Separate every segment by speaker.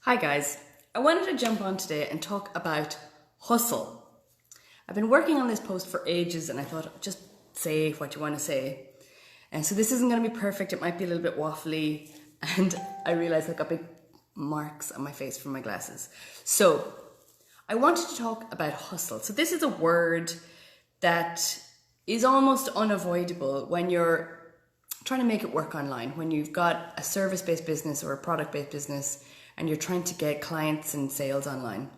Speaker 1: Hi guys, I wanted to jump on today and talk about hustle. I've been working on this post for ages and I thought just say what you want to say. And so this isn't going to be perfect, it might be a little bit waffly, and I realised I've got big marks on my face from my glasses. So I wanted to talk about hustle. So this is a word that is almost unavoidable when you're trying to make it work online, when you've got a service-based business or a product-based business and you're trying to get clients and sales online.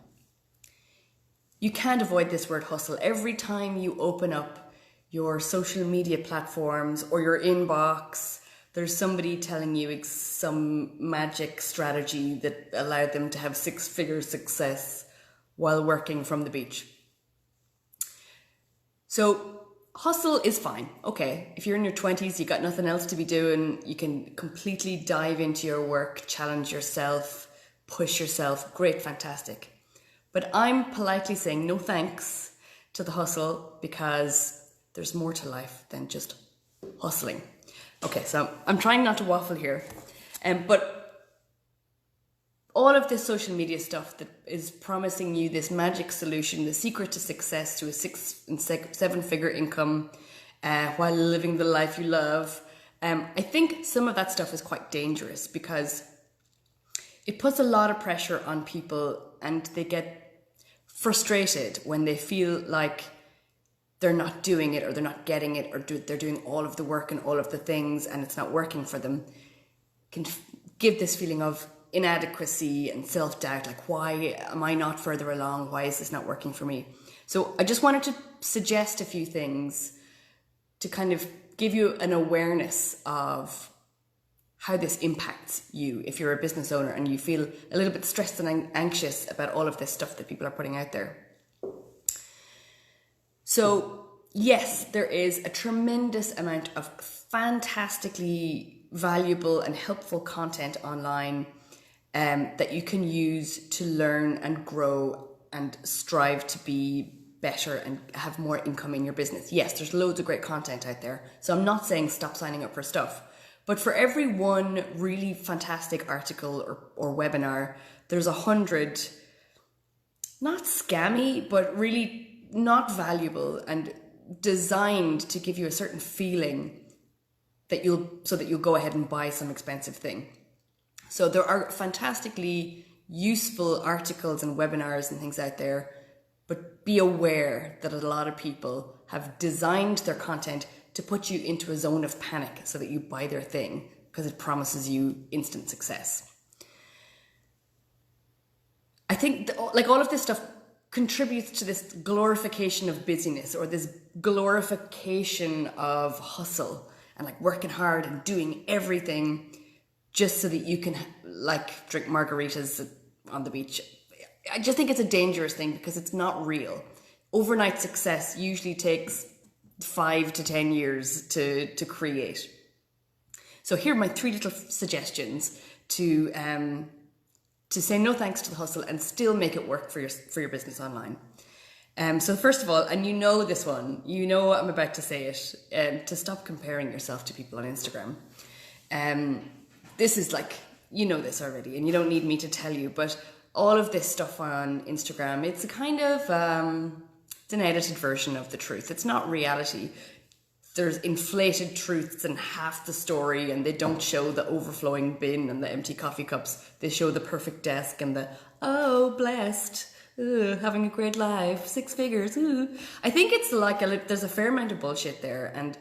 Speaker 1: You can't avoid this word hustle. Every time you open up your social media platforms or your inbox, there's somebody telling you some magic strategy that allowed them to have six-figure success while working from the beach. So hustle is fine. Okay, if you're in your 20s, you got nothing else to be doing, you can completely dive into your work, challenge yourself, push yourself. Great, fantastic. But I'm politely saying no thanks to the hustle because there's more to life than just hustling. Okay, so I'm trying not to waffle here, but all of this social media stuff that is promising you this magic solution, the secret to success, to a 6 and 7 figure income while living the life you love, I think some of that stuff is quite dangerous because it puts a lot of pressure on people and they get frustrated when they feel like they're not doing it or they're not getting it or they're doing all of the work and all of the things and it's not working for them. Can give this feeling of inadequacy and self-doubt, like why am I not further along? Why is this not working for me? So I just wanted to suggest a few things to kind of give you an awareness of how this impacts you if you're a business owner and you feel a little bit stressed and anxious about all of this stuff that people are putting out there. So yes, there is a tremendous amount of fantastically valuable and helpful content online that you can use to learn and grow and strive to be better and have more income in your business. Yes, there's loads of great content out there. So I'm not saying stop signing up for stuff. But for every one really fantastic article or webinar, there's 100, not scammy, but really not valuable and designed to give you a certain feeling that you'll go ahead and buy some expensive thing. So there are fantastically useful articles and webinars and things out there, but be aware that a lot of people have designed their content to put you into a zone of panic so that you buy their thing because it promises you instant success. I think all of this stuff contributes to this glorification of busyness or this glorification of hustle and like working hard and doing everything just so that you can like drink margaritas on the beach. I just think it's a dangerous thing because it's not real. Overnight success usually takes 5 to 10 years to create. So here are my 3 little suggestions to say no thanks to the hustle and still make it work for your business online. So first of all, and you know this one, you know I'm about to say it, to stop comparing yourself to people on Instagram. This is like, you know this already and you don't need me to tell you, but all of this stuff on Instagram, it's a kind of it's an edited version of the truth. It's not reality. There's inflated truths and half the story and they don't show the overflowing bin and the empty coffee cups. They show the perfect desk and the, oh, blessed, having a great life, 6 figures. I think it's like there's a fair amount of bullshit there and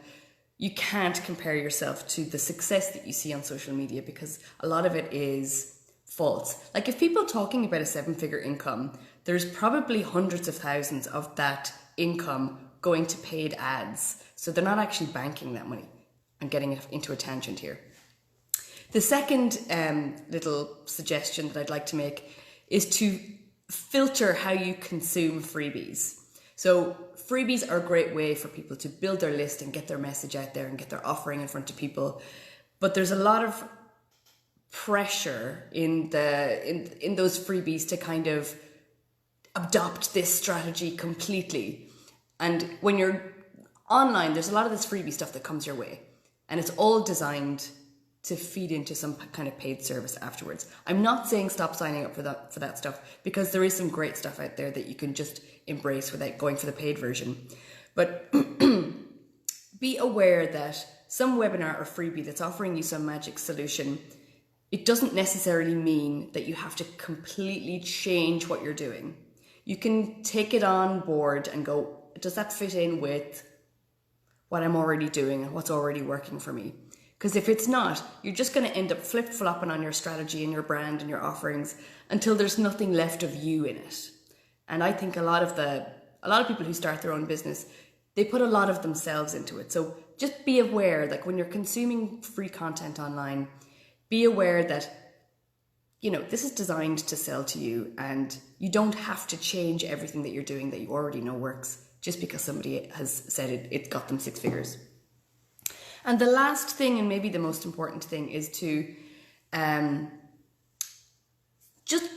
Speaker 1: you can't compare yourself to the success that you see on social media because a lot of it is false. Like if people are talking about a 7-figure income, there's probably hundreds of thousands of that income going to paid ads. So they're not actually banking that money. I'm getting into a tangent here. The second little suggestion that I'd like to make is to filter how you consume freebies. So freebies are a great way for people to build their list and get their message out there and get their offering in front of people. But there's a lot of pressure in those freebies to kind of adopt this strategy completely. And when you're online, there's a lot of this freebie stuff that comes your way and it's all designed to feed into some kind of paid service afterwards. I'm not saying stop signing up for that stuff, because there is some great stuff out there that you can just embrace without going for the paid version. But be aware that some webinar or freebie that's offering you some magic solution, it doesn't necessarily mean that you have to completely change what you're doing. You can take it on board and go, does that fit in with what I'm already doing and what's already working for me? Because if it's not, you're just going to end up flip-flopping on your strategy and your brand and your offerings until there's nothing left of you in it. And I think a lot of people who start their own business, they put a lot of themselves into it. So just be aware, like when you're consuming free content online, be aware that, you know, this is designed to sell to you, and you don't have to change everything that you're doing that you already know works just because somebody has said it got them 6 figures. And the last thing, and maybe the most important thing, is to just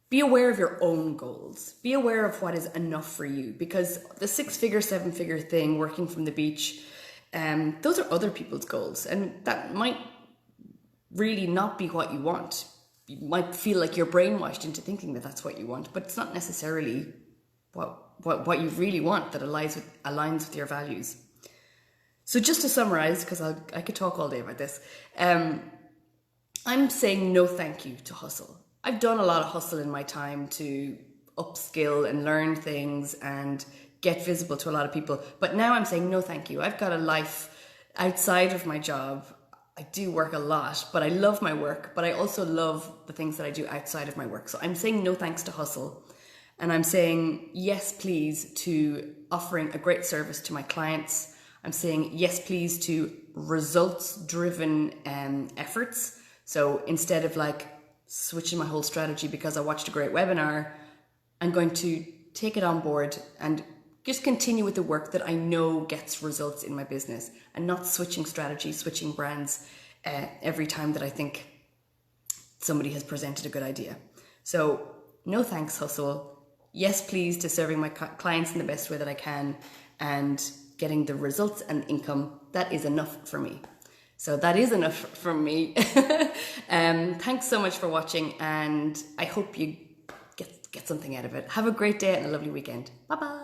Speaker 1: be aware of your own goals. Be aware of what is enough for you, because the 6-figure, 7-figure thing, working from the beach, those are other people's goals, and that might really not be what you want. You might feel like you're brainwashed into thinking that that's what you want, but it's not necessarily what you really want that aligns with your values. So just to summarize, because I could talk all day about this, I'm saying no thank you to hustle. I've done a lot of hustle in my time to upskill and learn things and get visible to a lot of people, but now I'm saying no thank you. I've got a life outside of my job. I do work a lot, but I love my work, but I also love the things that I do outside of my work. So I'm saying no thanks to hustle. And I'm saying yes, please, to offering a great service to my clients. I'm saying yes, please, to results-driven efforts. So instead of like switching my whole strategy because I watched a great webinar, I'm going to take it on board and just continue with the work that I know gets results in my business, and not switching strategy, switching brands every time that I think somebody has presented a good idea. So no thanks, hustle. Yes, please, to serving my clients in the best way that I can and getting the results and income. That is enough for me. So that is enough from me. Thanks so much for watching, and I hope you get something out of it. Have a great day and a lovely weekend. Bye-bye.